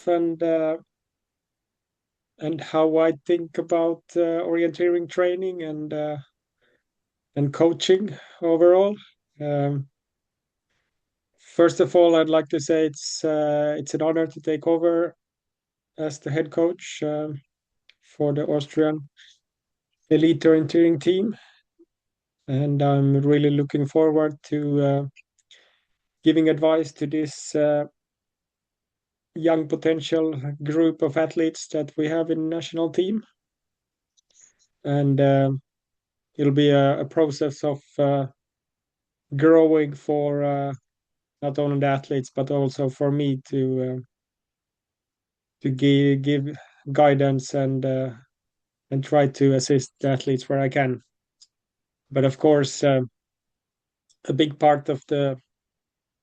myself and how I think about orienteering training and coaching overall. Um, First of all, I'd like to say it's an honor to take over as the head coach for the Austrian elite orienteering team, and I'm really looking forward to giving advice to this young potential group of athletes that we have in the national team. And it'll be a process of growing for not only the athletes but also for me to give guidance and try to assist the athletes where I can. But of course, a big part of the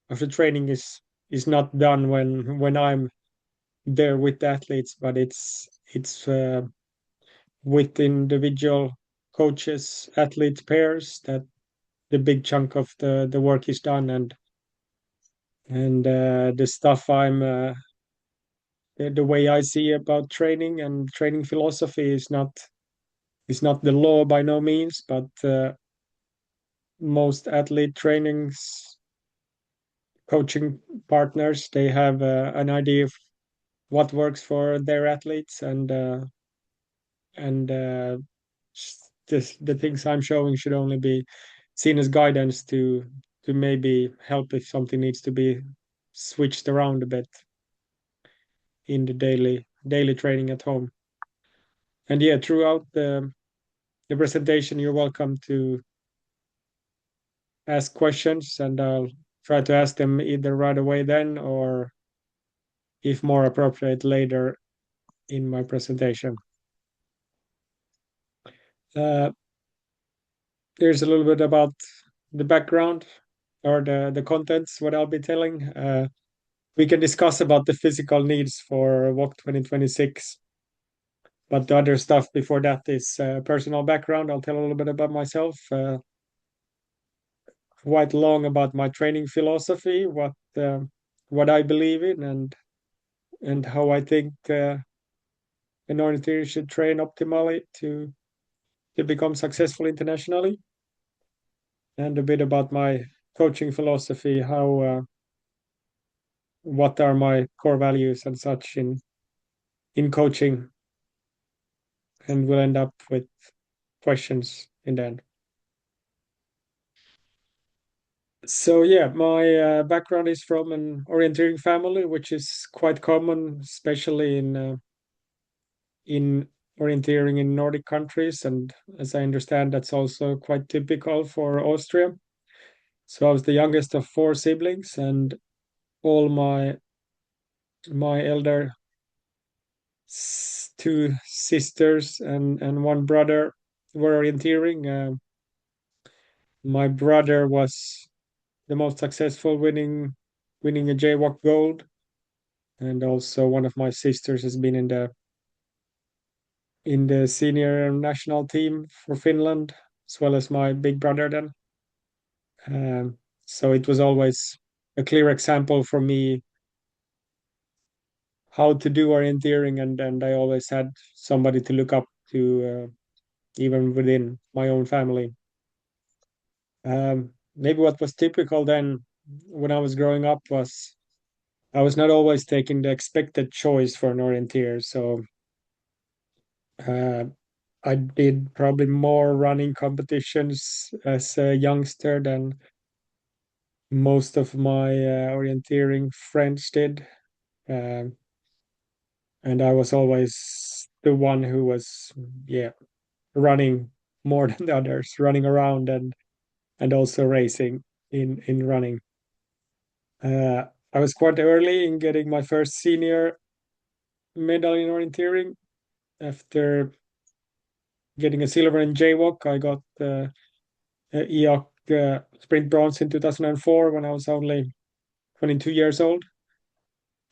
training is not done when I'm there with the athletes, but it's with individual coaches, athlete pairs that the big chunk of the work is done, and the stuff the way I see about training and training philosophy is not the law by no means, but most athlete trainings coaching partners, they have an idea of what works for their athletes, and the things I'm showing should only be seen as guidance to maybe help if something needs to be switched around a bit in the daily training at home. And yeah, throughout the presentation, you're welcome to ask questions, and I'll try to ask them either right away then or, if more appropriate, later in my presentation. Uh, Here's a little bit about the background or the contents, what I'll be telling. We can discuss about the physical needs for WOC 2026, but the other stuff before that is personal background. I'll tell a little bit about myself, quite long about my training philosophy, what I believe in, and how I think an orienteer should train optimally to become successful internationally, and a bit about my coaching philosophy, how what are my core values and such in coaching, and we'll end up with questions in the end. So yeah, my background is from an orienteering family, which is quite common, especially in orienteering in Nordic countries, and as I understand, that's also quite typical for Austria. So I was the youngest of four siblings, and all my elder two sisters and one brother were orienteering. My brother was the most successful, winning a jaywalk gold, and also one of my sisters has been in the senior national team for Finland, as well as my big brother then. So it was always a clear example for me how to do orienteering, and I always had somebody to look up to, even within my own family. Maybe what was typical then when I was growing up was I was not always taking the expected choice for an orienteer. So uh, I did probably more running competitions as a youngster than most of my orienteering friends did. Um, and I was always the one who was, yeah, running more than the others, running around and also racing in running. I was quite early in getting my first senior medal in orienteering. After getting a silver in jaywalk, I got EOC sprint bronze in 2004 when I was only 22 years old.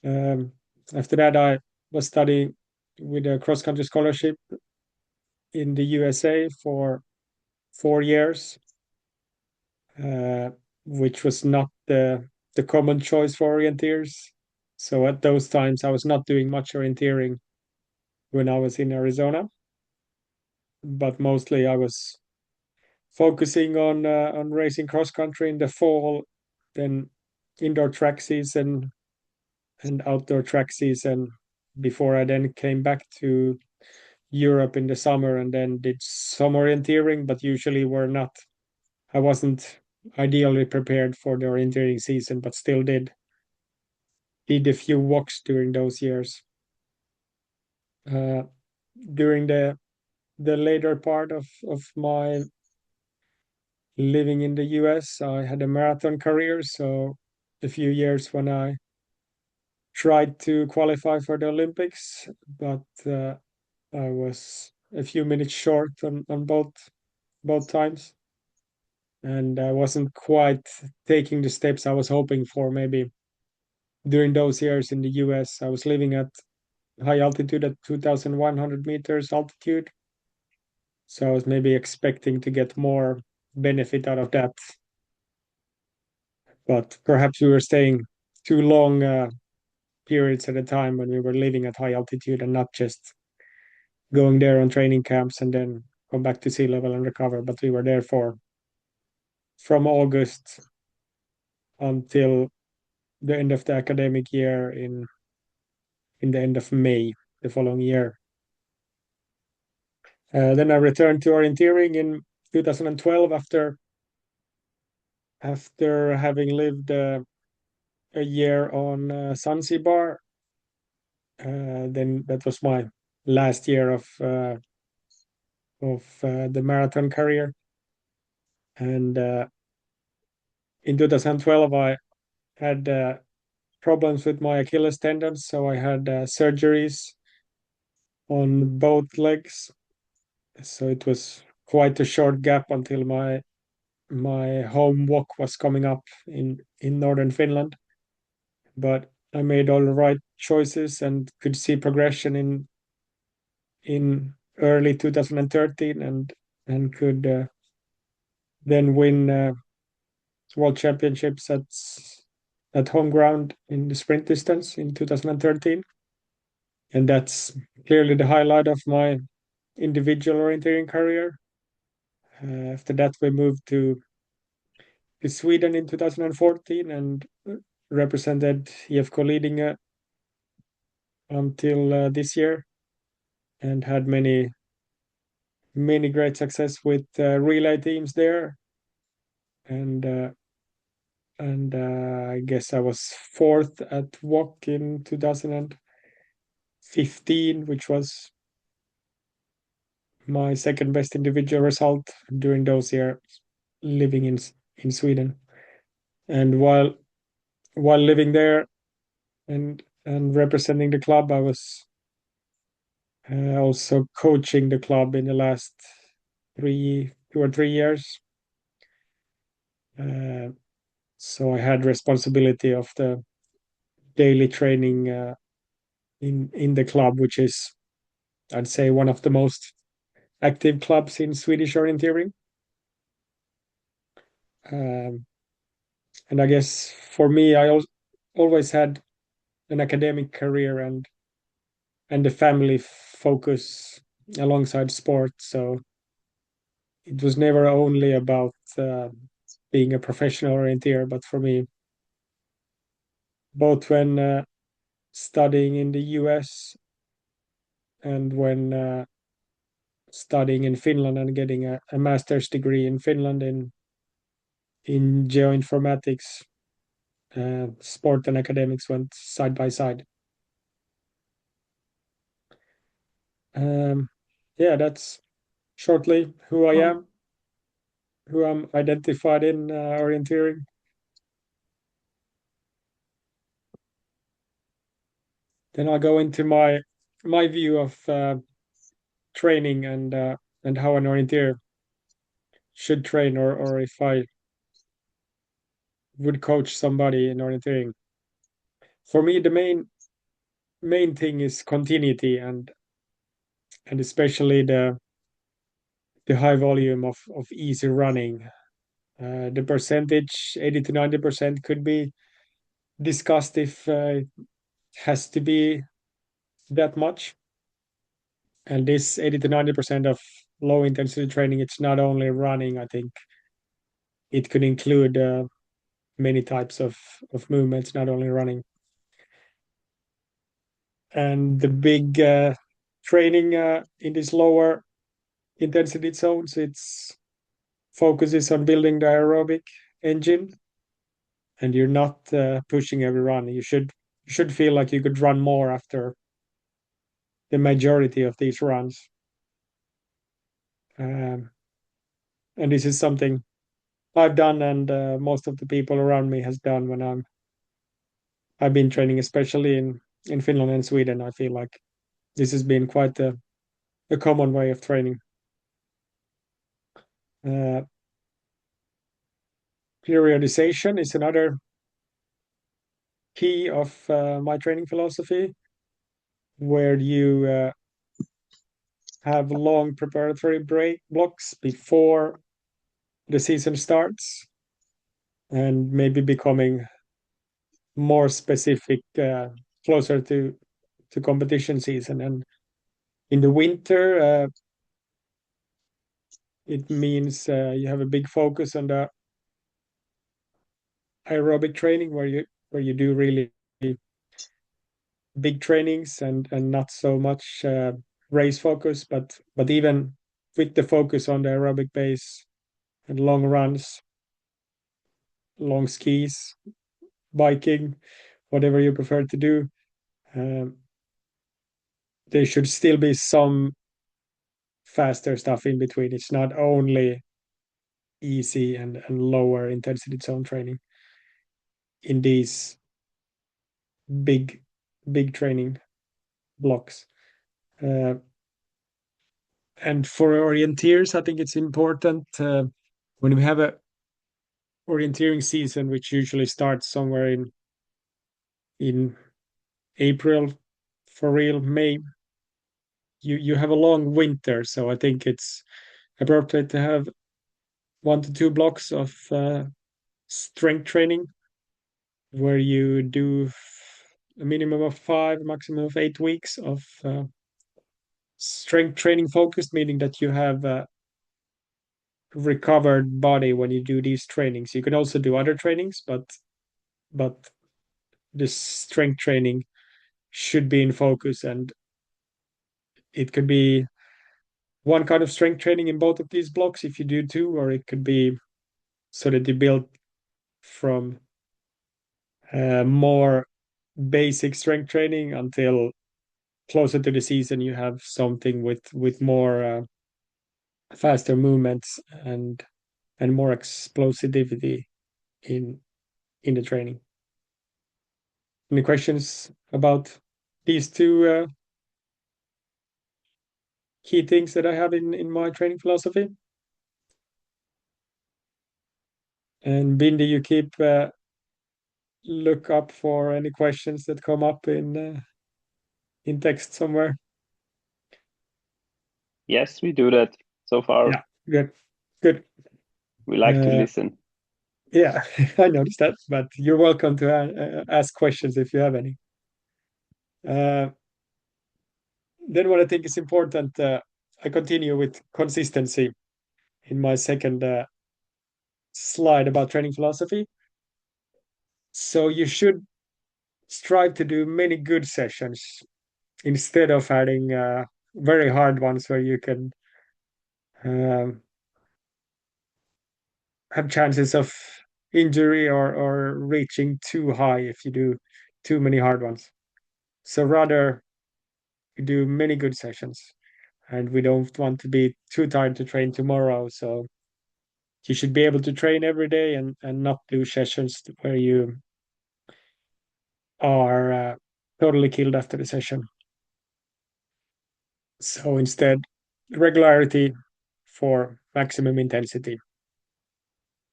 Um, After that, I was studying with a cross country scholarship in the USA for 4 years, uh, which was not the common choice for orienteers. So at those times, I was not doing much orienteering when I was in Arizona, but mostly I was focusing on racing cross country in the fall, then indoor track season and outdoor track season before I then came back to Europe in the summer and then did some orienteering, but usually I wasn't ideally prepared for the orienteering season, but still did a few walks during those years. Uh, during the later part of my living in the US, I had a marathon career. So a few years when I tried to qualify for the Olympics, but I was a few minutes short on both times. And I wasn't quite taking the steps I was hoping for. Maybe during those years in the US, I was living at high altitude at 2,100 meters altitude. So I was maybe expecting to get more benefit out of that. But perhaps we were staying too long periods at a time when we were living at high altitude and not just going there on training camps and then come back to sea level and recover. But we were there for from August until the end of the academic year in the end of May the following year. Then I returned to orienteering in 2012 after having lived a year on Zanzibar. Then that was my last year of the marathon career. And in 2012, I had problems with my Achilles tendons, so I had surgeries on both legs. So it was quite a short gap until my home walk was coming up in northern Finland. But I made all the right choices and could see progression in early 2013 and could then win world championships at home ground in the sprint distance in 2013. And that's clearly the highlight of my individual orienteering career. After that, we moved to Sweden in 2014 and represented IFK Lidingö until this year and had many great success with relay teams there. And I guess I was fourth at WOC in 2015, which was my second best individual result during those years living in Sweden. And while living there and representing the club, I was also coaching the club in the last 2 or 3 years. Uh, so I had responsibility of the daily training in the club, which is, I'd say, one of the most active clubs in Swedish orienteering. Um, and I guess for me, always had an academic career and the family focus alongside sport. So it was never only about being a professional orienteer, but for me, both when studying in the US and when studying in Finland and getting a master's degree in Finland in geoinformatics, sport and academics went side by side. Yeah, that's shortly who I am, who I'm identified in orienteering. Then I'll go into my view of training and how an orienteer should train, or if I would coach somebody in orienteering. For me, the main thing is continuity and especially the high volume of easy running. The percentage, 80 to 90%, could be discussed if has to be that much. And this 80 to 90% of low intensity training, it's not only running. I think it could include many types of movements, not only running. And the big training in these lower intensity zones, it's focuses on building the aerobic engine, and you're not pushing every run. You should feel like you could run more after the majority of these runs. Um, and this is something I've done, and most of the people around me has done when I've been training, especially in Finland and Sweden. I feel like this has been quite a common way of training. Uh, Periodization is another key of my training philosophy, where you have long preparatory break blocks before the season starts, and maybe becoming more specific closer to competition season. And in the winter, it means you have a big focus on the aerobic training, where you do really big trainings, and not so much race focus, but even with the focus on the aerobic base and long runs, long skis, biking, whatever you prefer to do, um, there should still be some faster stuff in between. It's not only easy and lower intensity zone training in these big big training blocks. Uh, and for orienteers, I think it's important when we have a orienteering season, which usually starts somewhere in April, for real May. You have a long winter, so I think it's appropriate to have 1 to 2 blocks of strength training, where you do a minimum of 5, maximum of 8 weeks of strength training focused, meaning that you have a recovered body when you do these trainings. You can also do other trainings, but the strength training should be in focus, and it could be one kind of strength training in both of these blocks if you do two, or it could be so that you build from more basic strength training until closer to the season you have something with more faster movements and more explosivity in in the training. Any questions about these two key things that I have in my training philosophy? And Bindi, you keep look up for any questions that come up in text somewhere. Yes, we do that so far. Yeah, good, good. We like to Uh, listen. yeah, I noticed that, but you're welcome to ask questions if you have any. Uh, then what I think is important, I continue with consistency in my second slide about training philosophy. So you should strive to do many good sessions instead of having very hard ones where you can um, have chances of injury or reaching too high if you do too many hard ones. So rather, we do many good sessions, and we don't want to be too tired to train tomorrow. So you should be able to train every day and not do sessions where you are totally killed after the session. So instead, regularity for maximum intensity.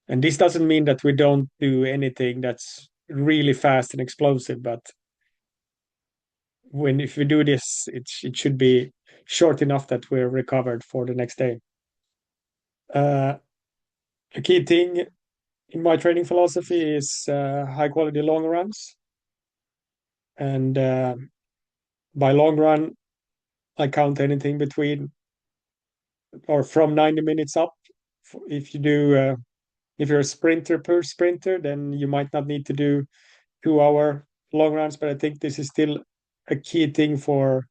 And this doesn't mean that we don't do anything that's really fast and explosive, but if we do this, it should be short enough that we're recovered for the next day. Uh, a key thing in my training philosophy is high quality long runs. And by long run, I count anything between or from 90 minutes up. If you do, if you're a sprinter per sprinter, then you might not need to do 2 hour long runs. But I think this is still a key thing for,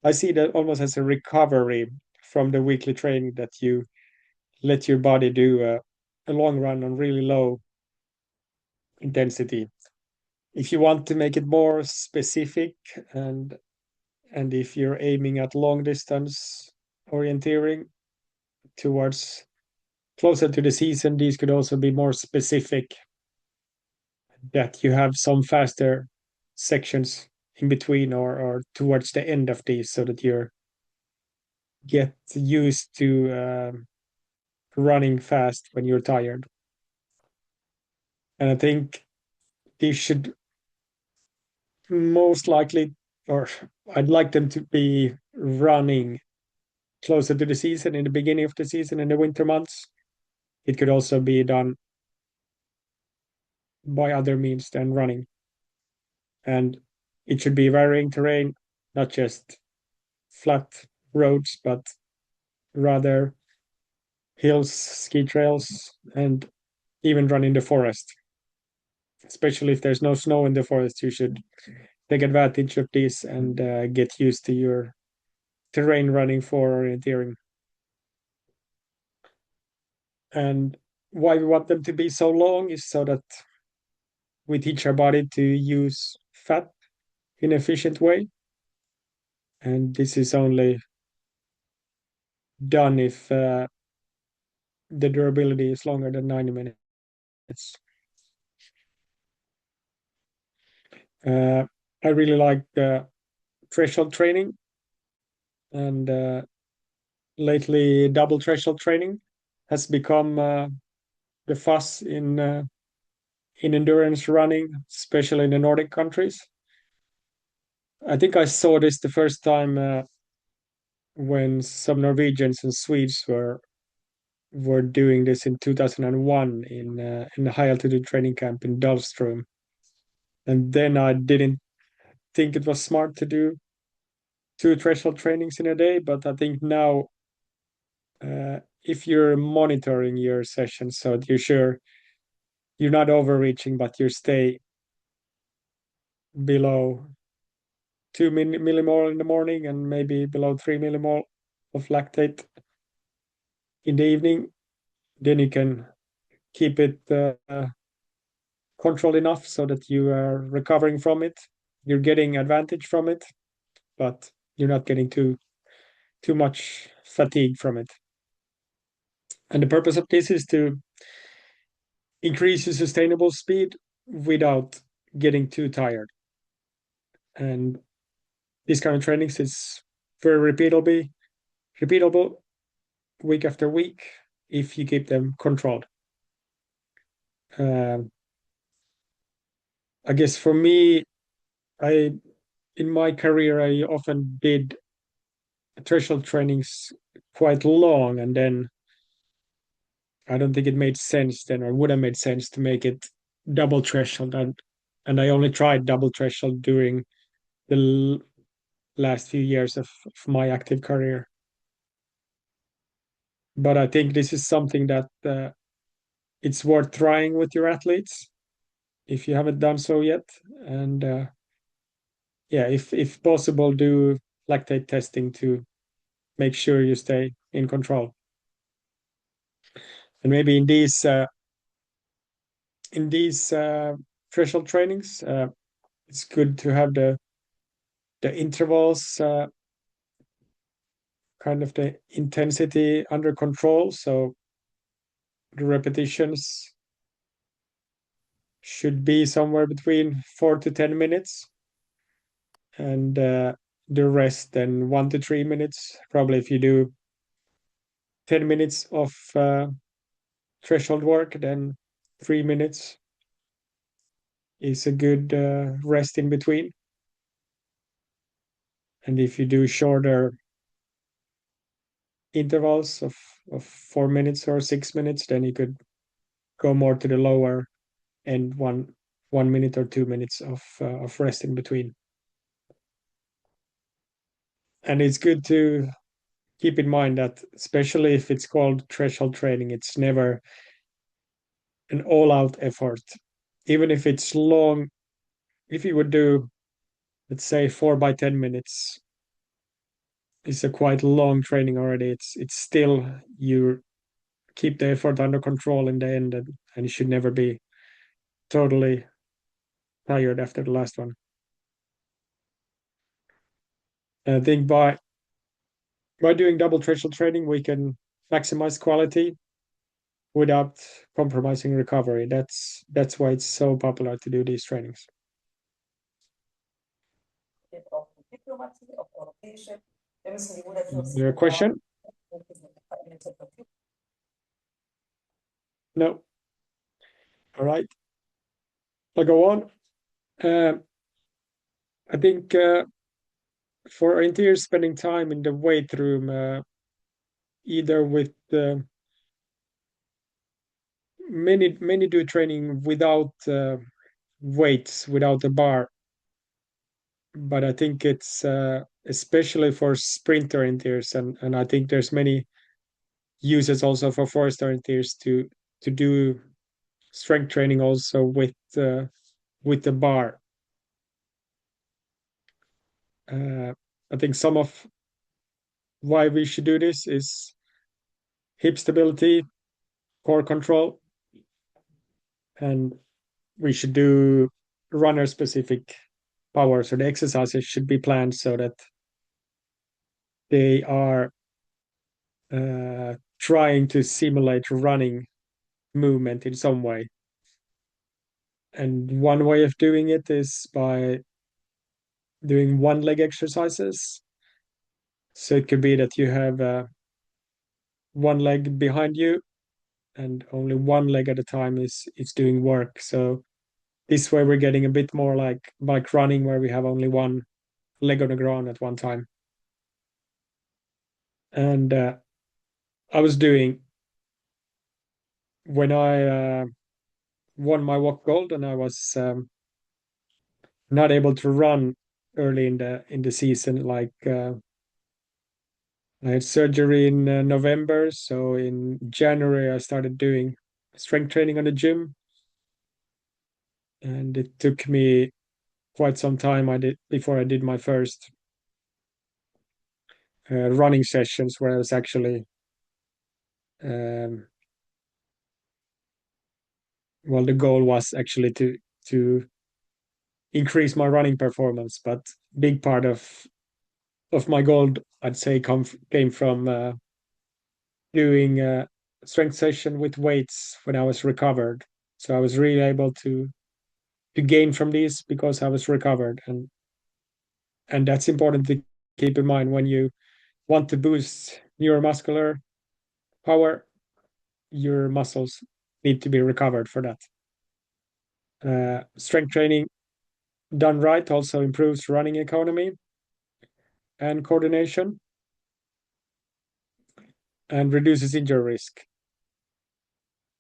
I see that almost as a recovery from the weekly training, that you let your body do a long run on really low intensity. If you want to make it more specific, and if you're aiming at long distance orienteering towards closer to the season, these could also be more specific, that you have some faster sections in between, or towards the end of these, so that you're get used to running fast when you're tired. And I think these should most likely, or I'd like them to be running closer to the season, in the beginning of the season, in the winter months. It could also be done by other means than running. And it should be varying terrain, not just flat roads, but rather hills, ski trails, and even run in the forest. Especially if there's no snow in the forest, you should take advantage of this and get used to your terrain running for orienteering. And why we want them to be so long is so that we teach our body to use fat in an efficient way. And this is only done if the durability is longer than 90 minutes. I really like threshold training, and lately double threshold training has become the fuss in endurance running, especially in the Nordic countries. I think I saw this the first time when some Norwegians and Swedes were doing this in 2001 in the high altitude training camp in Dalström. And then I didn't think it was smart to do 2 threshold trainings in a day, but I think now, if you're monitoring your sessions, so you're sure you're not overreaching, but you stay below 2 millimole in the morning and maybe below 3 millimole of lactate in the evening, then you can keep it controlled enough so that you are recovering from it. You're getting advantage from it, but you're not getting too much fatigue from it. And the purpose of this is to increase your sustainable speed without getting too tired. And this kind of trainings is very repeatable week after week if you keep them controlled. I guess for me, in my career, I often did threshold trainings quite long, and then I don't think it made sense then, or would have made sense to make it double threshold. And I only tried double threshold during the last few years of my active career. But I think this is something that it's worth trying with your athletes if you haven't done so yet. And yeah, if possible, do lactate testing to make sure you stay in control. And maybe in these threshold trainings, it's good to have the intervals, kind of the intensity under control. So the repetitions should be somewhere between 4 to 10 minutes, and the rest then 1 to 3 minutes. Probably if you do 10 minutes of threshold work, then 3 minutes is a good rest in between. And if you do shorter intervals of 4 minutes or 6 minutes, then you could go more to the lower end, 1 minute or 2 minutes of rest in between. And it's good to keep in mind that, especially if it's called threshold training, it's never an all-out effort. Even if it's long, if you would do, let's say, 4 by 10 minutes, it's a quite long training already. It's still, you keep the effort under control in the end, and you should never be totally tired after the last one. I think by doing double threshold training, we can maximize quality without compromising recovery. That's why it's so popular to do these trainings. Your question? No. All right. I'll go on. I think for interiors, spending time in the weight room, either with many do training without weights, without a bar, but I think it's especially for sprinter interiors, and I think there's many uses also for four-star interiors to do strength training also with the bar. I think some of why we should do this is hip stability, core control, and we should do runner specific power. So the exercises should be planned so that they are trying to simulate running movement in some way. And one way of doing it is by doing one leg exercises. So it could be that you have one leg behind you and only one leg at a time is doing work. So this way we're getting a bit more like bike running, where we have only one leg on the ground at one time. And I was doing, when I won my walk gold and I was not able to run early in the season, like I had surgery in November, so in January I started doing strength training on the gym, and it took me quite some time before I did my first running sessions, where I was actually um, well, the goal was actually to increase my running performance, but big part of my goal, I'd say, came from doing a strength session with weights when I was recovered. So I was really able to gain from these because I was recovered, and that's important to keep in mind when you want to boost neuromuscular power. Your muscles need to be recovered for that. Strength training done right also improves running economy and coordination and reduces injury risk.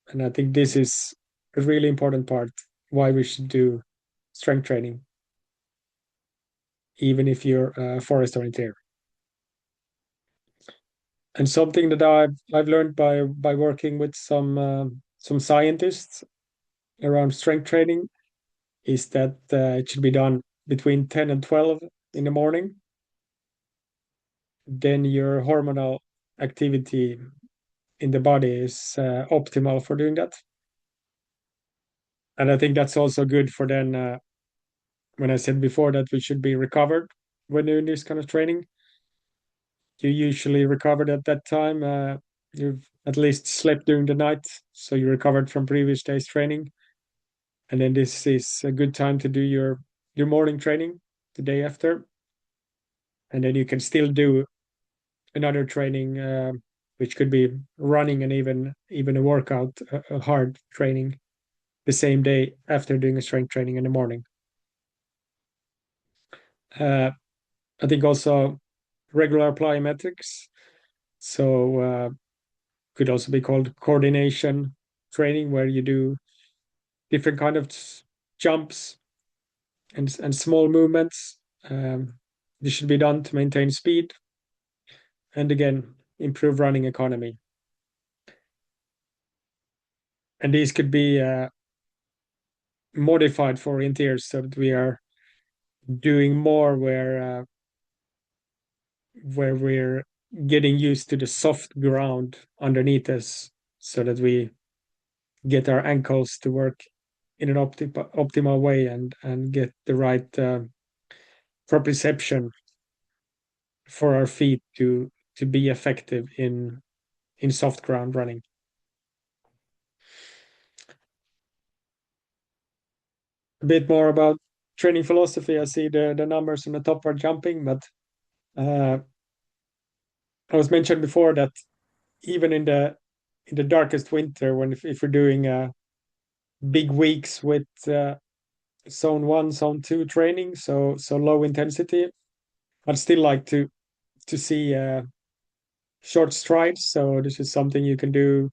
And I think this is a really important part why we should do strength training, even if you're a forest orienteer. And something that I've learned by working with some scientists around strength training is that it should be done between 10 and 12 in the morning. Then your hormonal activity in the body is optimal for doing that. And I think that's also good for then when I said before that we should be recovered when doing this kind of training. You usually recovered at that time. You've at least slept during the night, so you recovered from previous day's training. And then this is a good time to do your morning training the day after. And then you can still do another training, which could be running and even a workout, a hard training, the same day after doing a strength training in the morning. I think also regular plyometrics, so could also be called coordination training, where you do different kind of jumps and small movements. This should be done to maintain speed and again improve running economy. And these could be modified for orienteers so that we are doing more where we're getting used to the soft ground underneath us so that we get our ankles to work in an optimal way and get the right proprioception for our feet to be effective in soft ground running. A bit more about training philosophy. I see the numbers on the top are jumping, but I was mentioned before that even in the darkest winter, when if we're doing big weeks with zone 1, zone 2 training, so low intensity, I'd still like to see short strides. So this is something you can do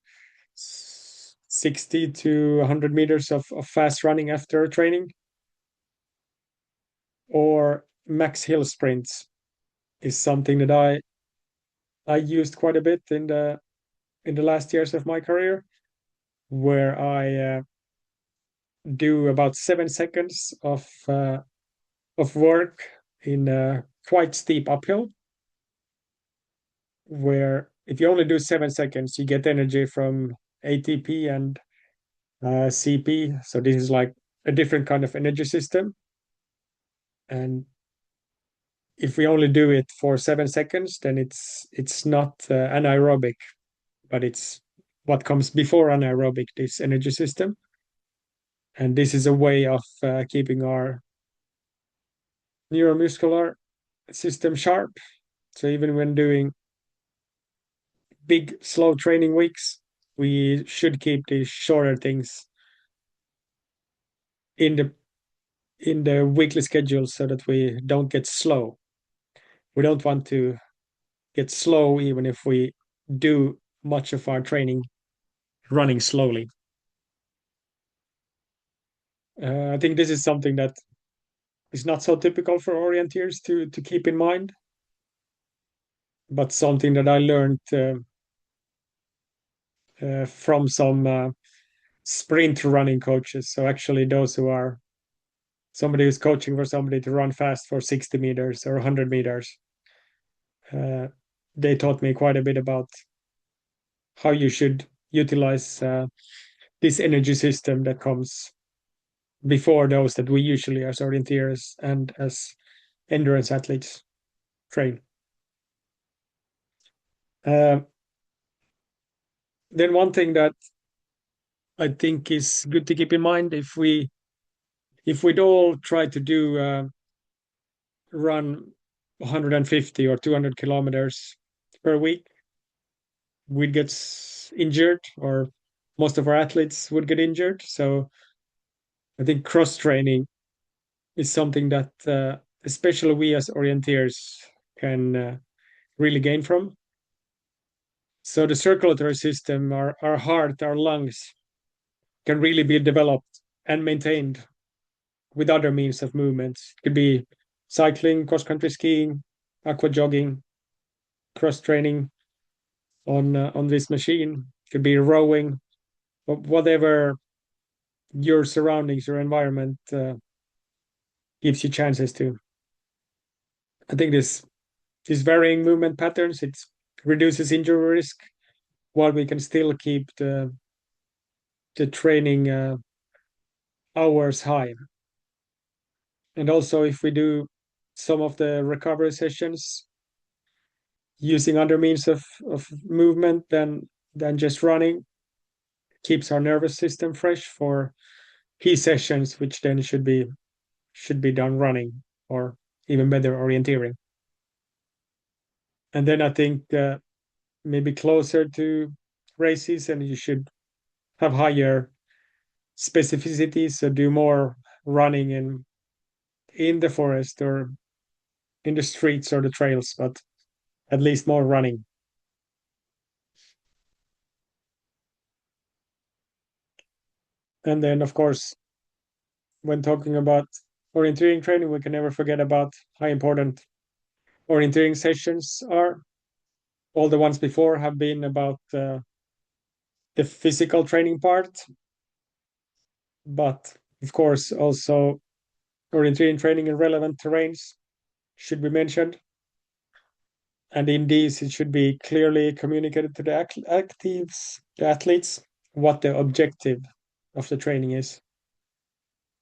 60 to 100 meters of fast running after training, or max hill sprints is something that I used quite a bit in the last years of my career, where I do about 7 seconds of work in a quite steep uphill, where if you only do 7 seconds, you get energy from ATP and CP. So this is like a different kind of energy system. And if we only do it for 7 seconds, then it's not anaerobic, but it's what comes before anaerobic, this energy system. And this is a way of keeping our neuromuscular system sharp. So even when doing big, slow training weeks, we should keep these shorter things in the weekly schedule so that we don't get slow. We don't want to get slow even if we do much of our training running slowly. I think this is something that is not so typical for orienteers to keep in mind, but something that I learned from some sprint running coaches. So actually those who are somebody who's coaching for somebody to run fast for 60 meters or 100 meters. They taught me quite a bit about how you should utilize this energy system that comes before those that we usually as orienteers and as endurance athletes train. Then one thing that I think is good to keep in mind, if we'd all try to do run 150 or 200 kilometers per week, we'd get injured, or most of our athletes would get injured. So I think cross training is something that especially we as orienteers can really gain from. So the circulatory system, our heart, our lungs can really be developed and maintained with other means of movement. It could be cycling, cross-country skiing, aqua jogging, cross training on this machine. It could be rowing, whatever your surroundings, your environment gives you chances to. I think these varying movement patterns, it reduces injury risk while we can still keep the training hours high. And also, if we do some of the recovery sessions using other means of movement than just running, keeps our nervous system fresh for key sessions, which then should be done running, or even better, orienteering. And then I think maybe closer to races, and you should have higher specificity, so do more running in the forest or in the streets or the trails, but at least more running. And then, of course, when talking about orienteering training, we can never forget about how important orienteering sessions are. All the ones before have been about the physical training part, but of course also orienteering training in relevant terrains should be mentioned. And in these, it should be clearly communicated to the the athletes, what the objective of the training is.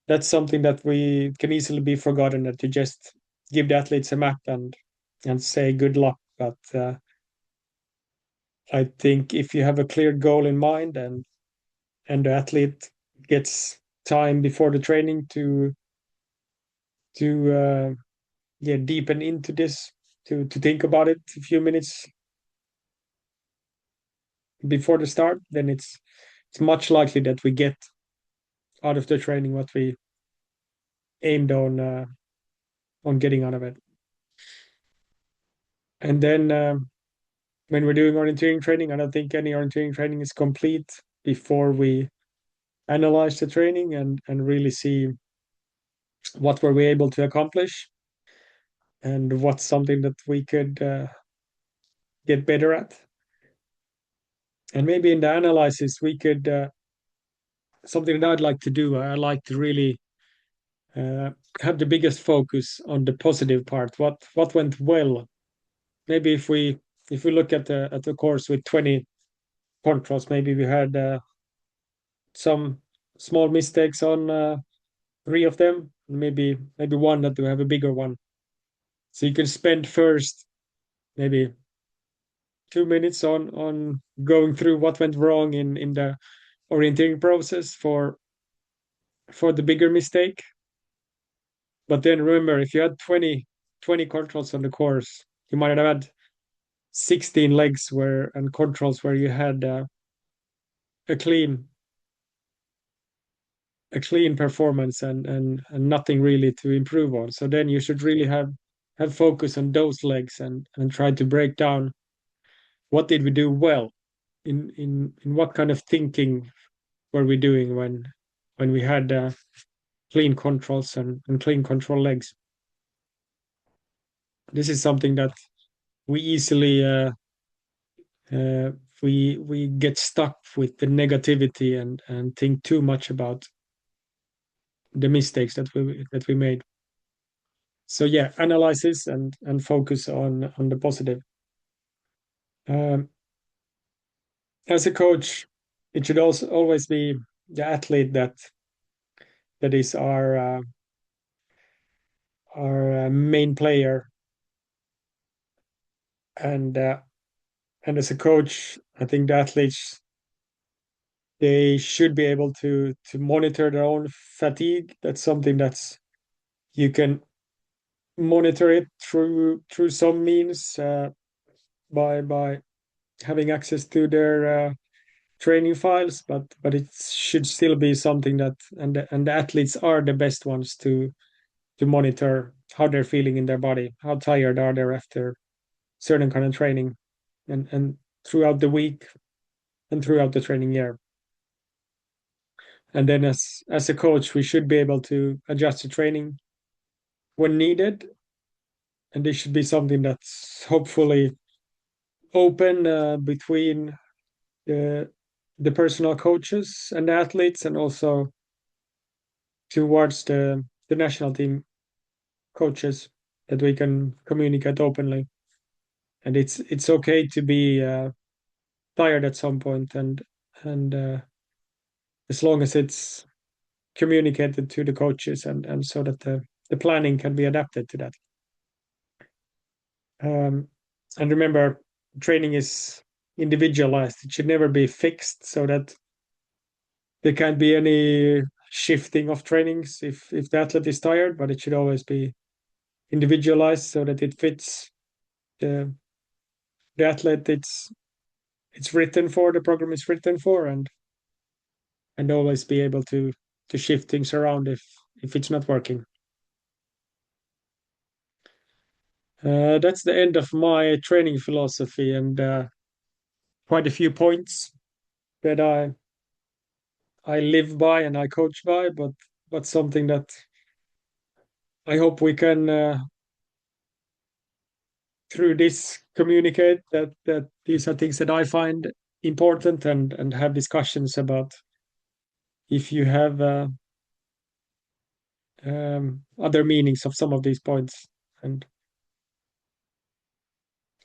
That's something that we can easily be forgotten, that you just give the athletes a map and say good luck. But I think if you have a clear goal in mind and the athlete gets time before the training to deepen into this, to think about it a few minutes before the start, then it's much likely that we get out of the training what we aimed on getting out of it. And then when we're doing orienteering training, I don't think any orienteering training is complete before we analyze the training and really see what were we able to accomplish and what's something that we could get better at. And maybe in the analysis, we could something that I'd like to do. I like to really uh, have the biggest focus on the positive part. What went well? Maybe if we look at the course with 20 controls, maybe we had some small mistakes on three of them. Maybe one that we have a bigger one. So you can spend first maybe 2 minutes on going through what went wrong in the orienteering process for the bigger mistake. But then remember, if you had 20 controls on the course, you might have had 16 legs where and controls where you had a clean performance and nothing really to improve on. So then you should really have focus on those legs and try to break down what did we do well, in what kind of thinking were we doing when we had clean controls and clean control legs. This is something that we easily uh, we get stuck with the negativity and think too much about the mistakes that we made. So yeah, analysis and focus on the positive. Um, as a coach, it should also always be the athlete that is our main player. And as a coach, I think the athletes, they should be able to monitor their own fatigue. That's something that's you can monitor it through some means, by having access to their training files, but it should still be something that and the athletes are the best ones to monitor how they're feeling in their body, how tired are they after certain kind of training, and throughout the week and throughout the training year. And then as a coach, we should be able to adjust the training when needed, and this should be something that's hopefully open between the the personal coaches and the athletes, and also towards the national team coaches, that we can communicate openly. And it's okay to be tired at some point, and as long as it's communicated to the coaches and so that the planning can be adapted to that. And remember, training is individualized. It should never be fixed, so that there can't be any shifting of trainings if the athlete is tired, but it should always be individualized so that it fits the athlete it's written for, the program is written for, and always be able to shift things around if it's not working. That's the end of my training philosophy, and quite a few points that I live by and I coach by, but something that I hope we can through this communicate that these are things that I find important, and have discussions about if you have other meanings of some of these points, and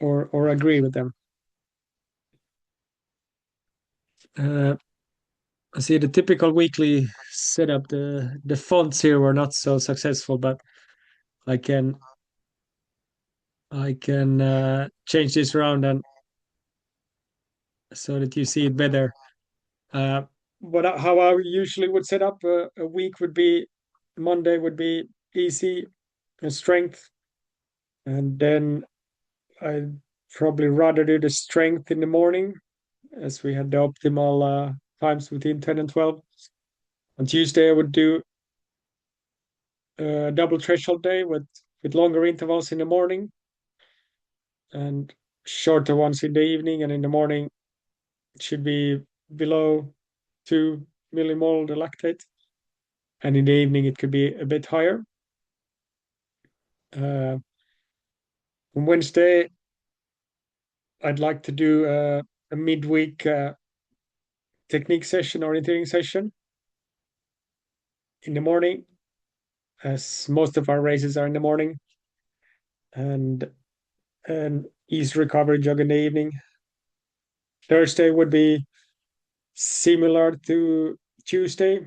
or agree with them. I see the typical weekly setup. The fonts here were not so successful, but I can change this around and so that you see it better. Uh, how I usually would set up a week would be Monday would be easy and strength, and then I'd probably rather do the strength in the morning, as we had the optimal times within 10 and 12. On Tuesday, I would do a double threshold day with longer intervals in the morning and shorter ones in the evening. And in the morning, it should be below 2 millimole the lactate. And in the evening, it could be a bit higher. On Wednesday, I'd like to do a midweek technique session, orienteering session in the morning, as most of our races are in the morning, and an ease recovery jog in the evening. Thursday would be similar to Tuesday,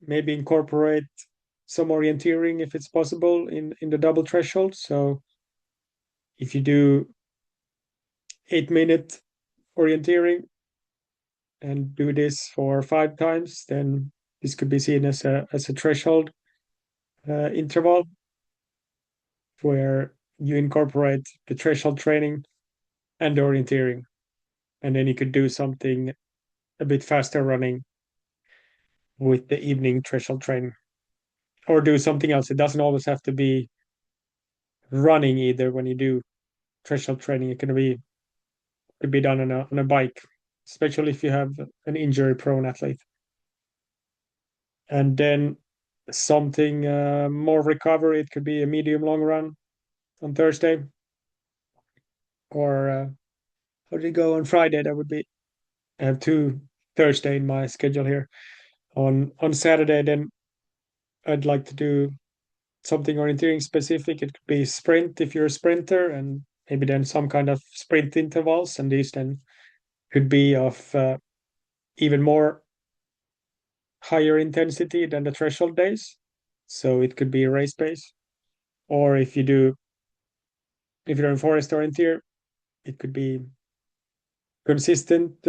maybe incorporate some orienteering if it's possible in the double threshold. So if you do 8-minute orienteering and do this for 5 times, then this could be seen as a threshold interval where you incorporate the threshold training and the orienteering, and then you could do something a bit faster running with the evening threshold training, or do something else. It doesn't always have to be running either. When you do threshold training, it could be done on a bike, especially if you have an injury prone athlete. And then something more recovery, it could be a medium long run on Thursday, or how did it go on Friday? That would be, I have 2 Thursday in my schedule here. On Saturday, then I'd like to do something orienteering specific. It could be sprint if you're a sprinter, and maybe then some kind of sprint intervals. And these then could be of even more higher intensity than the threshold days. So it could be a race pace. Or if you're in forest orienteer, it could be consistent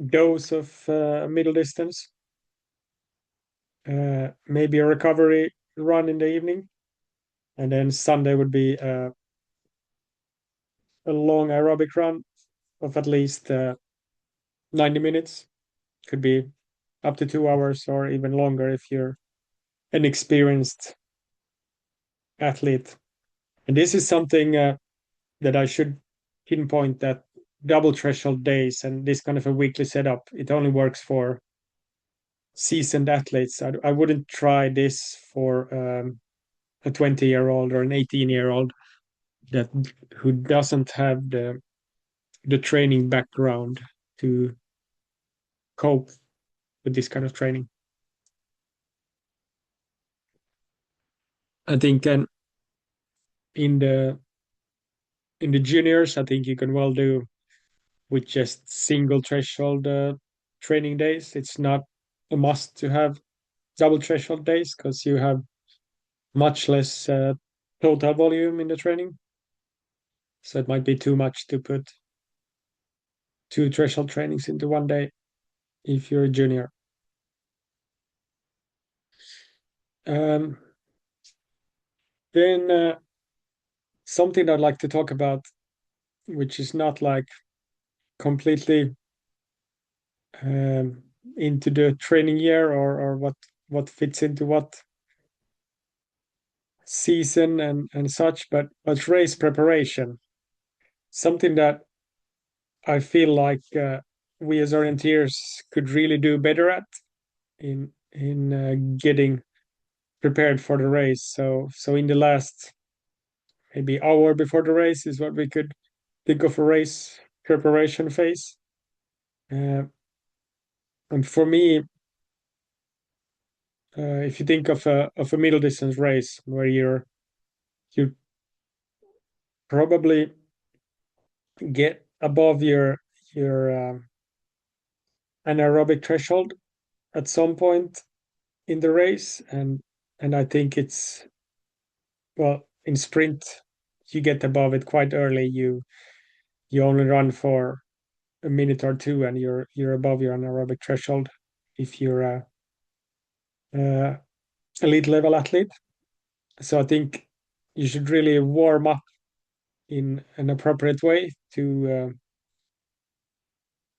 dose of middle distance. Maybe a recovery run in the evening. And then Sunday would be a long aerobic run of at least 90 minutes. Could be up to 2 hours or even longer if you're an experienced athlete. And this is something that I should pinpoint, that double threshold days and this kind of a weekly setup, it only works for seasoned athletes. I wouldn't try this for a 20-year-old or an 18-year-old that who doesn't have the training background to cope with this kind of training. I think in the juniors, I think you can well do with just single threshold training days. It's not a must to have double threshold days because you have much less total volume in the training. So it might be too much to put 2 threshold trainings into one day if you're a junior. Um, then something I'd like to talk about, which is not like completely into the training year, or what fits into what season and such, but race preparation, something that I feel like we as orienteers could really do better at in getting prepared for the race. So in the last maybe hour before the race is what we could think of a race preparation phase. And for me, if you think of a middle distance race where you probably get above your anaerobic threshold at some point in the race, and I think it's, well, in sprint you get above it quite early. You only run for a minute or two, and you're above your anaerobic threshold if you're a elite level athlete. So I think you should really warm up in an appropriate way to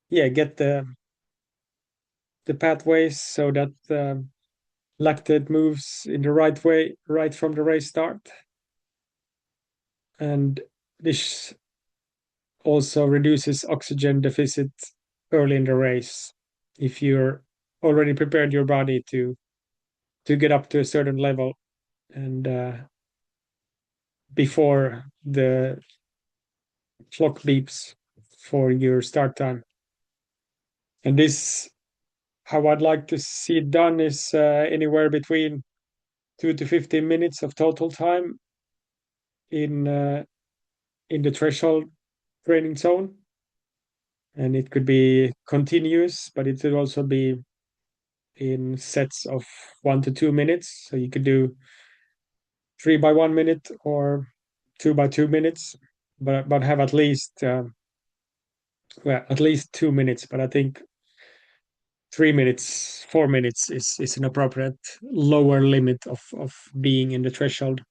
get the pathways so that lactate moves in the right way right from the race start. And this also reduces oxygen deficit early in the race if you're already prepared your body to get up to a certain level, and before the clock beeps for your start time. And this, how I'd like to see it done, is anywhere between 2 to 15 minutes of total time in the threshold training zone. And it could be continuous, but it could also be in sets of 1 to 2 minutes. So you could do 3 by 1 minute or 2 by 2 minutes, but have at least at least 2 minutes. But I think 3 minutes, 4 minutes is an appropriate lower limit of being in the threshold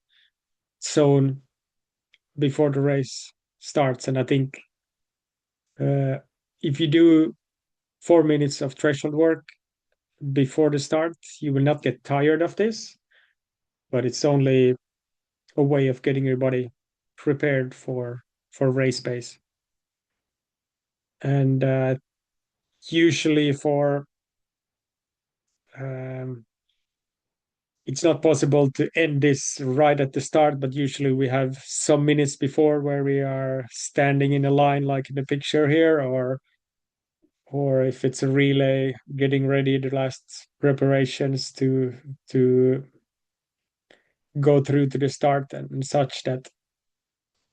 zone before the race starts. And I think if you do 4 minutes of threshold work before the start, you will not get tired of this, but it's only a way of getting your body prepared for race pace. And usually for it's not possible to end this right at the start, but usually we have some minutes before where we are standing in a line like in the picture here, or if it's a relay, getting ready, the last preparations to go through to the start, and such that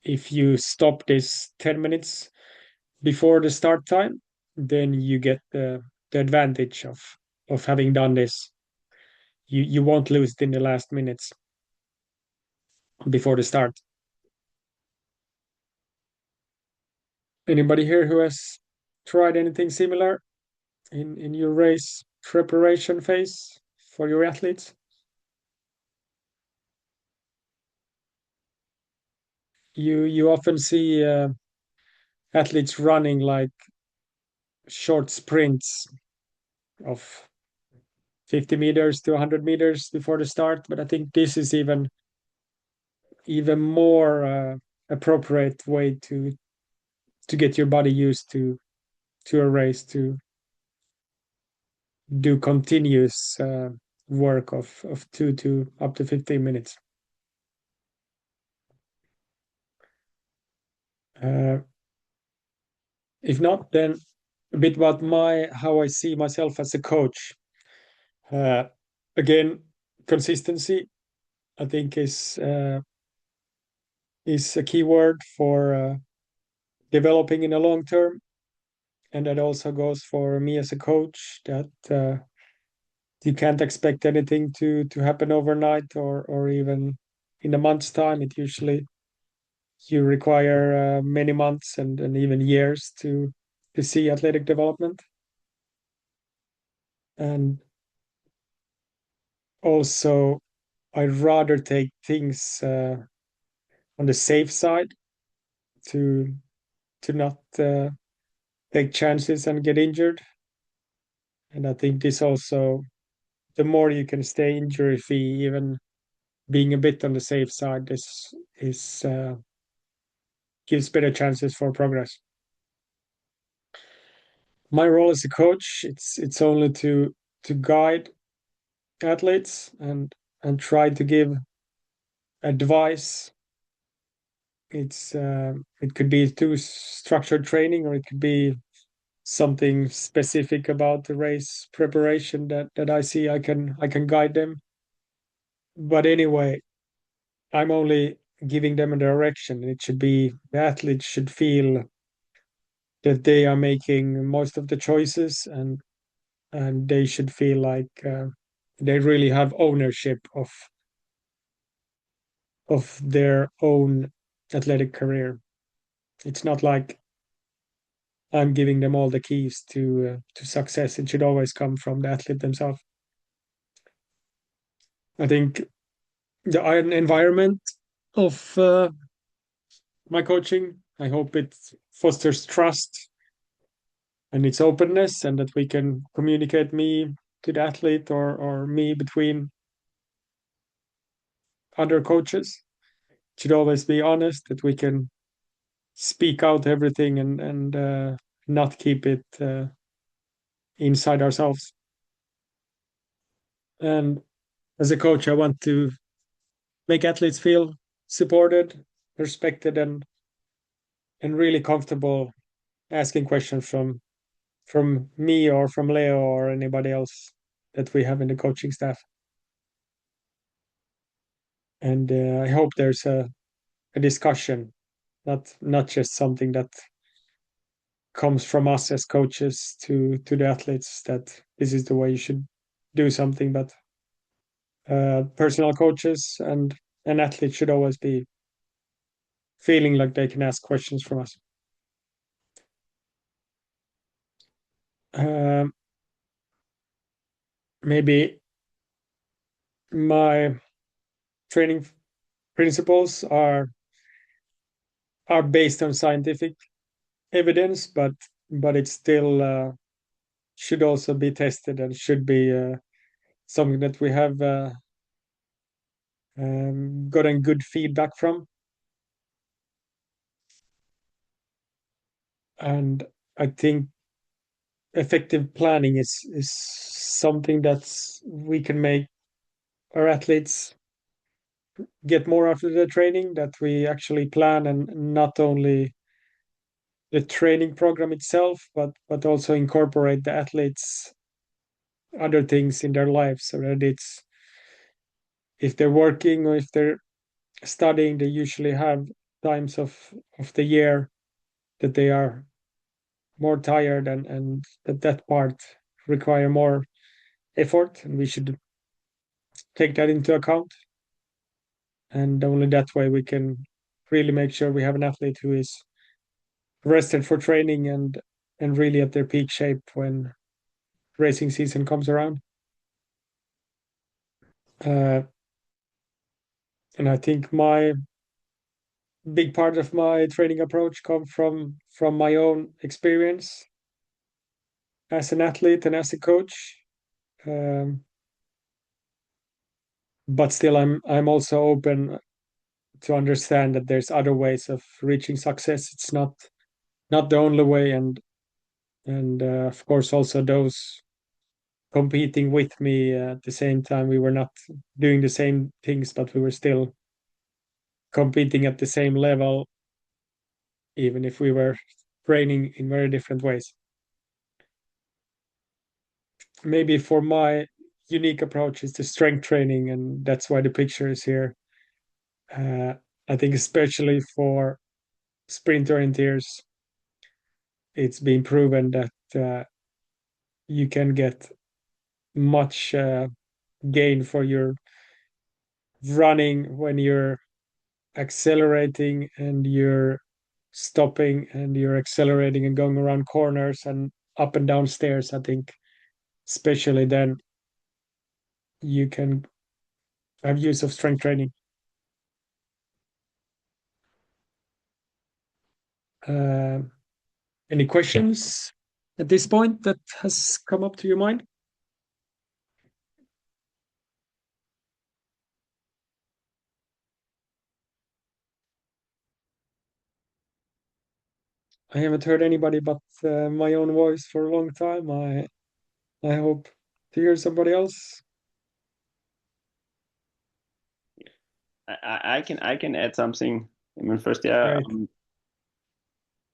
if you stop this 10 minutes before the start time, then you get the advantage of having done this. You won't lose it in the last minutes before the start. Anybody here who has tried anything similar in your race preparation phase for your athletes? You often see athletes running like short sprints of 50 meters to 100 meters before the start, but I think this is even more appropriate way to get your body used to a race, to do continuous work of 2 to up to 15 minutes. If not, then a bit about how I see myself as a coach. Again, consistency, I think, is a key word for developing in the long term, and that also goes for me as a coach. That you can't expect anything to happen overnight, or even in a month's time. It usually you require many months and even years to see athletic development. And also, I'd rather take things on the safe side to not take chances and get injured. And I think this also, the more you can stay injury free, even being a bit on the safe side, this is gives better chances for progress. My role as a coach, it's only to guide athletes and try to give advice it could be too structured training, or it could be something specific about the race preparation that I see. I can guide them. But anyway, I'm only giving them a direction. It should be the athletes should feel that they are making most of the choices, and they should feel like they really have ownership of their own athletic career. It's not like I'm giving them all the keys to success. It should always come from the athlete themselves. I think the environment of my coaching, I hope it fosters trust and its openness, and that we can communicate me to the athlete, or me between other coaches. It should always be honest, that we can speak out everything, and not keep it inside ourselves. And as a coach, I want to make athletes feel supported, respected, and really comfortable asking questions from me, or from Leo, or anybody else that we have in the coaching staff. And I hope there's a discussion, not just something that comes from us as coaches to the athletes, that this is the way you should do something. But personal coaches and an athlete should always be feeling like they can ask questions from us. Um, Maybe my training principles are based on scientific evidence, but it still should also be tested, and should be something that we have gotten good feedback from. And I think effective planning is something that's we can make our athletes get more after the training, that we actually plan, and not only the training program itself, but also incorporate the athletes other things in their lives, so that it's, if they're working or if they're studying, they usually have times of the year that they are more tired, and that part require more effort, and we should take that into account. And only that way we can really make sure we have an athlete who is rested for training, and really at their peak shape when racing season comes around. uh, and I think my big part of my training approach come from my own experience as an athlete and as a coach. um, but still, I'm also open to understand that there's other ways of reaching success. It's not the only way. And of course, also those competing with me at the same time, we were not doing the same things, but we were still competing at the same level, even if we were training in very different ways. Maybe for my unique approach is the strength training, and that's why the picture is here. uh, I think especially for sprint orienteers, it's been proven that you can get much gain for your running when you're accelerating, and you're stopping, and you're accelerating and going around corners and up and down stairs. I think especially then you can have use of strength training. Uh, any questions at this point that has come up to your mind? I haven't heard anybody but my own voice for a long time. I hope to hear somebody else. I can add something I mean, first, yeah, Great.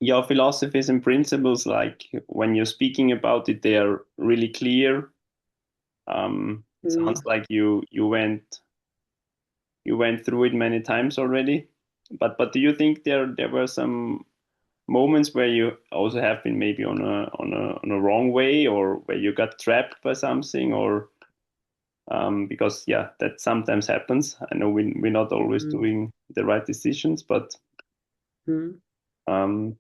your philosophies and principles, like when you're speaking about it, they are really clear. Sounds like you went through it many times already. But do you think there were some moments where you also have been maybe on a wrong way, or where you got trapped by something, or because yeah, that sometimes happens. I know we're not always Mm, doing the right decisions, but mm. um,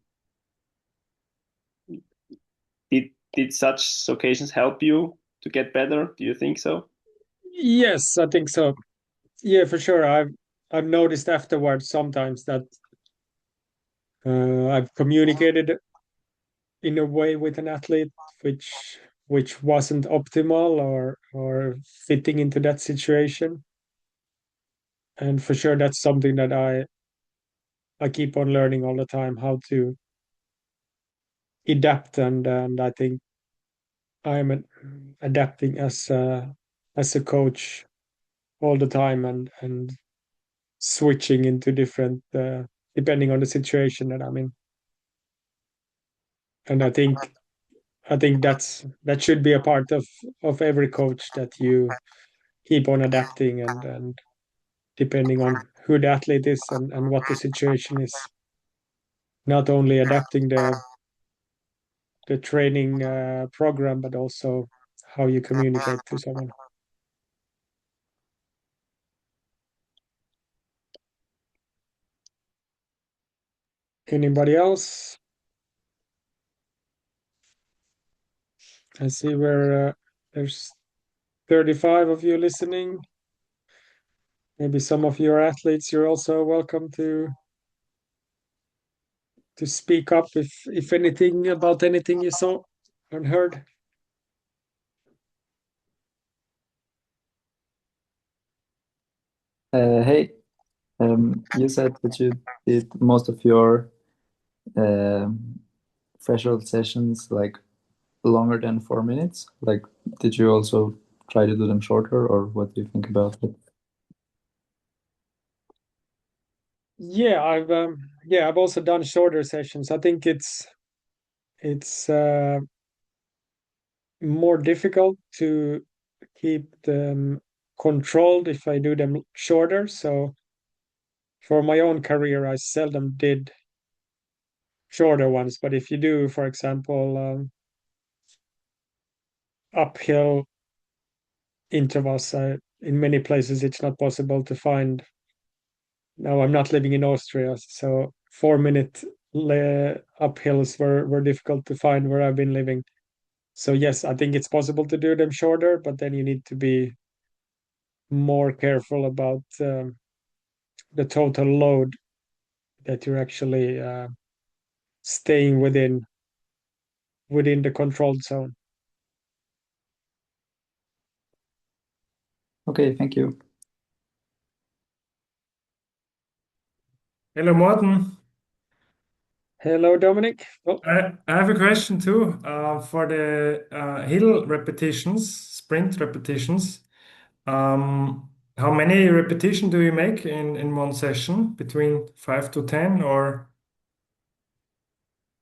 did such occasions help you to get better? Do you think so? Yes, I think so. Yeah, for sure. I've noticed afterwards sometimes that I've communicated in a way with an athlete which wasn't optimal or fitting into that situation. And for sure, that's something that I keep on learning all the time how to adapt, and I think I'm adapting as a coach all the time, and switching into different depending on the situation that I'm in. And I think that should be a part of every coach, that you keep on adapting, and depending on who the athlete is, and what the situation is, not only adapting the training program, but also how you communicate to someone. Anybody else? I see where there's 35 of you listening. Maybe some of you are athletes. You're also welcome to speak up if anything about anything you saw and heard. Hey, you said that you did most of your um threshold sessions like longer than 4 minutes. Like, did you also try to do them shorter, or what do you think about it? I've also done shorter sessions. I think it's more difficult to keep them controlled if I do them shorter. So for my own career, I seldom did shorter ones. But if you do, for example, uphill intervals, in many places it's not possible to find. Now I'm not living in Austria, so 4 minute uphills were difficult to find where I've been living. So yes, I think it's possible to do them shorter, but then you need to be more careful about the total load that you're actually staying within the controlled zone. Okay, thank you. Hello, Morten. Hello, Dominic. Oh, I have a question too. For the hill repetitions, sprint repetitions, how many repetition do you make in one session? Between 5 to 10 or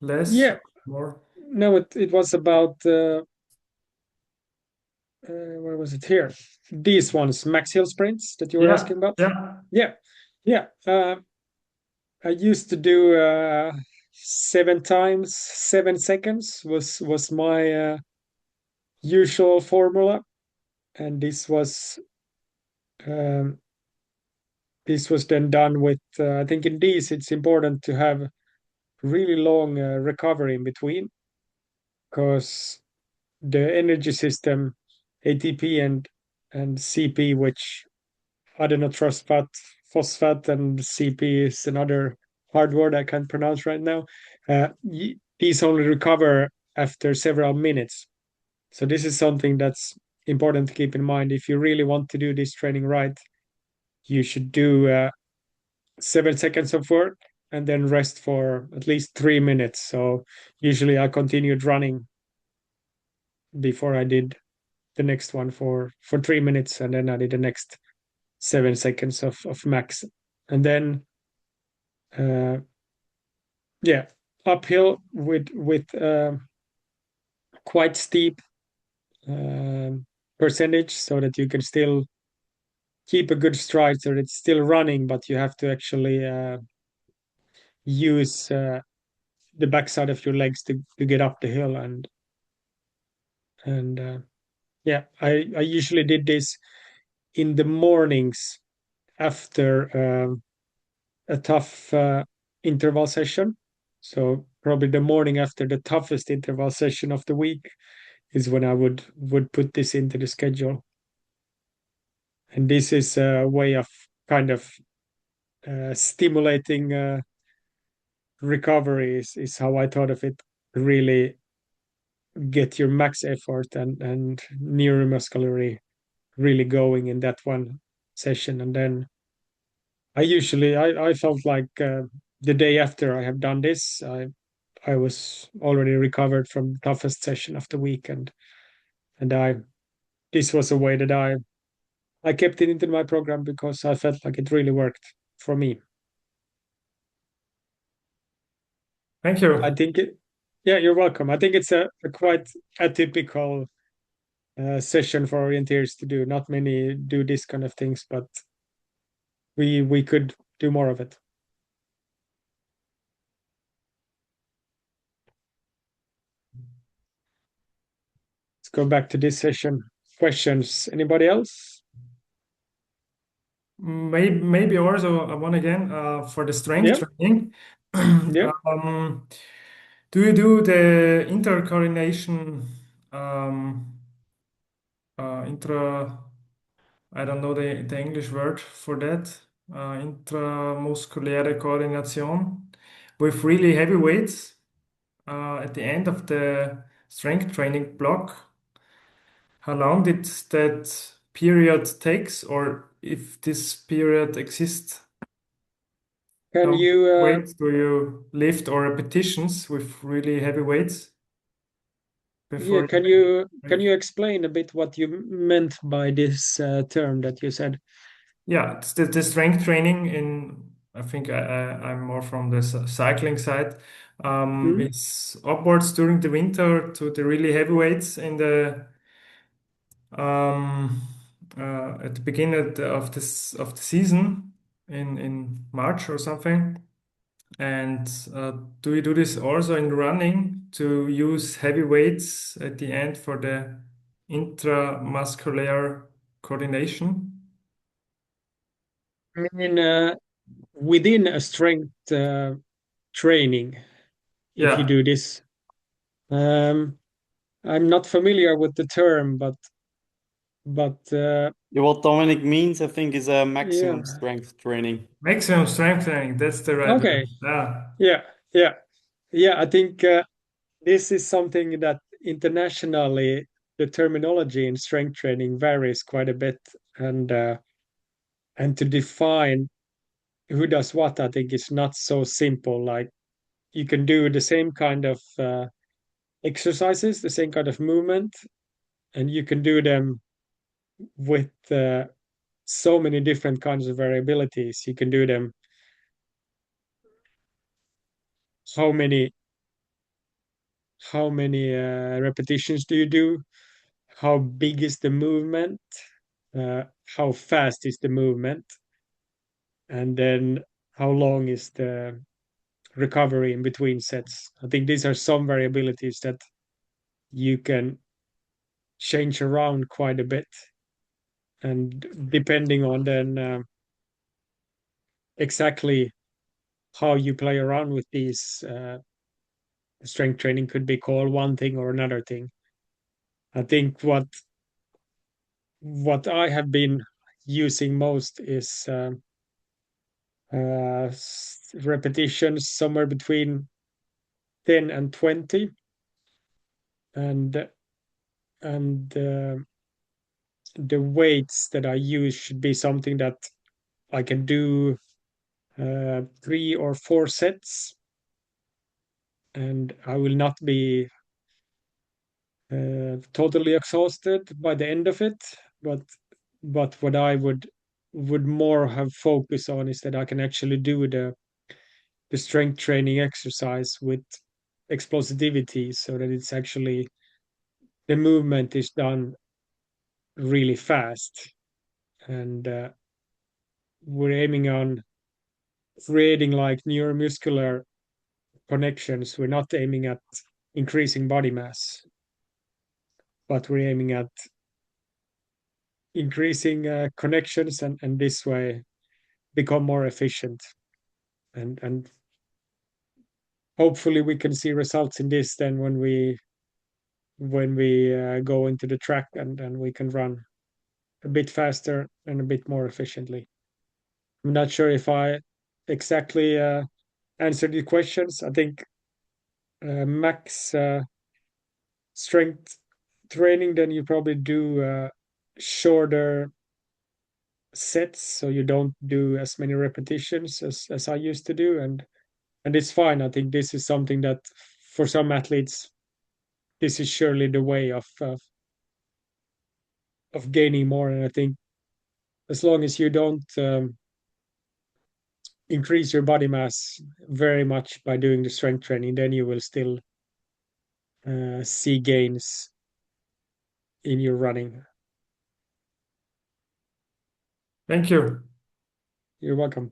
less? yeah. More? No, it was about where was it here? These ones, max hill sprints that you were Yeah, asking about. yeah. Yeah, yeah. I used to do 7 times 7 seconds was my usual formula, and um, this was then done with. I think in these it's important to have really long recovery in between, because the energy system, ATP and CP, which I do not trust fat, phosphate, and CP is another hard word I can't pronounce right now. These only recover after several minutes. So this is something that's important to keep in mind. If you really want to do this training right, you should do 7 seconds of work and then rest for at least 3 minutes. So usually I continued running before I did the next one for 3 minutes, and then I did the next 7 seconds of max. And then yeah, uphill with quite steep percentage, so that you can still keep a good stride, so that it's still running, but you have to actually use the backside of your legs to get up the hill. And yeah, I usually did this in the mornings after a tough interval session. So probably the morning after the toughest interval session of the week is when I would put this into the schedule. And this is a way of kind of stimulating recovery is how I thought of it. Really get your max effort and neuromuscularly really going in that one session. And then I felt like the day after I have done this, I was already recovered from the toughest session of the week, and I this was a way that I kept it into my program because I felt like it really worked for me. Thank you. I think it, yeah, you're welcome. I think it's a quite atypical session for orienteers to do. Not many do this kind of things, but we could do more of it. Let's go back to this session. Questions? Anybody else? Maybe also one again for the strength Yeah, training. yeah. Do you do the intercoordination intra? I don't know the English word for that. Intramuskuläre Koordination with really heavy weights at the end of the strength training block. How long did that period takes, or if this period exists? Can How much you weights do you lift or repetitions with really heavy weights yeah, before can you? you explain a bit what you meant by this term that you said? Yeah, it's the strength training in, I think I'm more from the cycling side, Hmm? is upwards during the winter to the really heavy weights in the um, at the beginning of the season in March or something. And do you do this also in running to use heavy weights at the end for the intramuscular coordination? I mean, within a strength training, if you Yeah, do this, um, I'm not familiar with the term, but Yeah, what Dominic means, I think, is a yeah, maximum strength training. maximum strength training. That's the right word. okay, Yeah, yeah, yeah, yeah. I think this is something that internationally the terminology in strength training varies quite a bit, and to define who does what, I think is not so simple. Like you can do the same kind of exercises, the same kind of movement, and you can do them with so many different kinds of variabilities. You can do them how many repetitions do you do? How big is the movement? Uh, how fast is the movement? And then how long is the recovery in between sets? I think these are some variabilities that you can change around quite a bit, and depending on then exactly how you play around with these, strength training could be called one thing or another thing. I think what I have been using most is repetitions somewhere between 10 and 20, and the weights that I use should be something that I can do 3 or 4 sets, and I will not be totally exhausted by the end of it. But what I would more have focus on is that I can actually do the strength training exercise with explosivity, so that it's actually the movement is done really fast, and we're aiming on creating like neuromuscular connections. We're not aiming at increasing body mass, but we're aiming at increasing connections, and this way become more efficient, and hopefully we can see results in this then when we go into the track, and we can run a bit faster and a bit more efficiently. I'm not sure if I exactly answered the questions. I think max strength training, then you probably do shorter sets, so you don't do as many repetitions as I used to do, and it's fine. I think this is something that for some athletes, this is surely the way of gaining more. And I think as long as you don't increase your body mass very much by doing the strength training, then you will still see gains in your running. Thank you. You're welcome.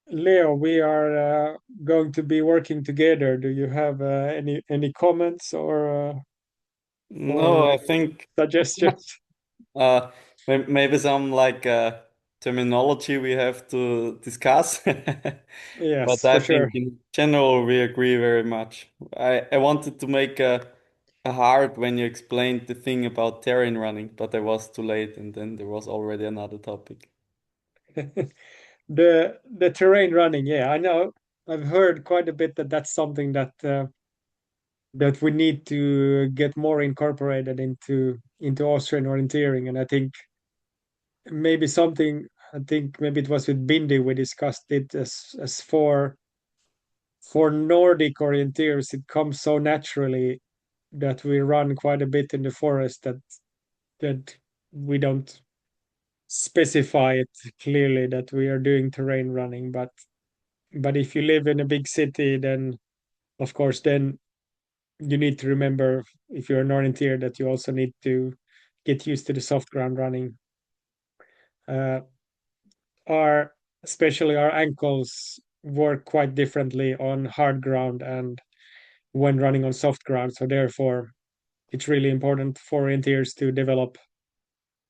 Leo, we are going to be working together. Do you have any comments or No, I think suggestions? maybe some like terminology we have to discuss. But Yes, I for sure. think in general we agree very much. I wanted to make a heart when you explained the thing about terrain running, but I was too late, and then there was already another topic. The terrain running, yeah, I know. I've heard quite a bit that that's something that that we need to get more incorporated into Austrian orienteering, and I think maybe it was with Bindi we discussed it as for Nordic orienteers, it comes so naturally that we run quite a bit in the forest that we don't specify it clearly that we are doing terrain running. But if you live in a big city, then of course then you need to remember, if you're an orienteer, that you also need to get used to the soft ground running. Uh, our especially our ankles work quite differently on hard ground and when running on soft ground. So therefore, it's really important for orienteers to develop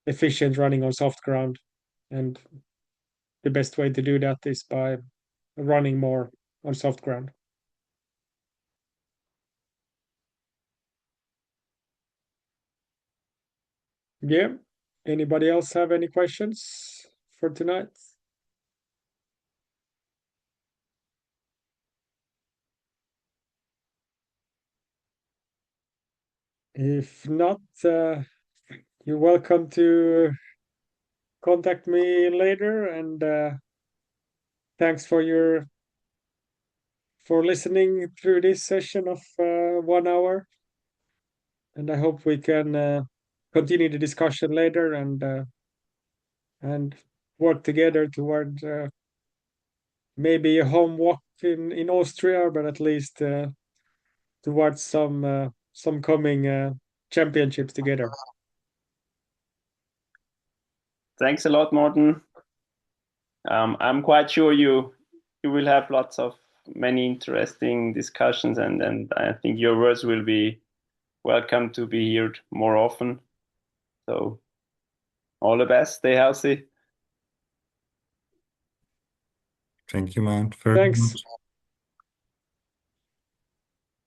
efficient running on soft ground. And the best way to do that is by running more on soft ground. Yeah. Anybody else have any questions for tonight? If not, you're welcome to contact me later. And thanks for listening through this session of 1 hour. And I hope we can continue the discussion later and work together toward maybe a home walk in Austria, but at least towards some coming championships together. Thanks a lot, Mårten. I'm quite sure you will have lots of many interesting discussions, and I think your words will be welcome to be heard more often. So all the best. Stay healthy. Thank you, man. Very Thanks. much.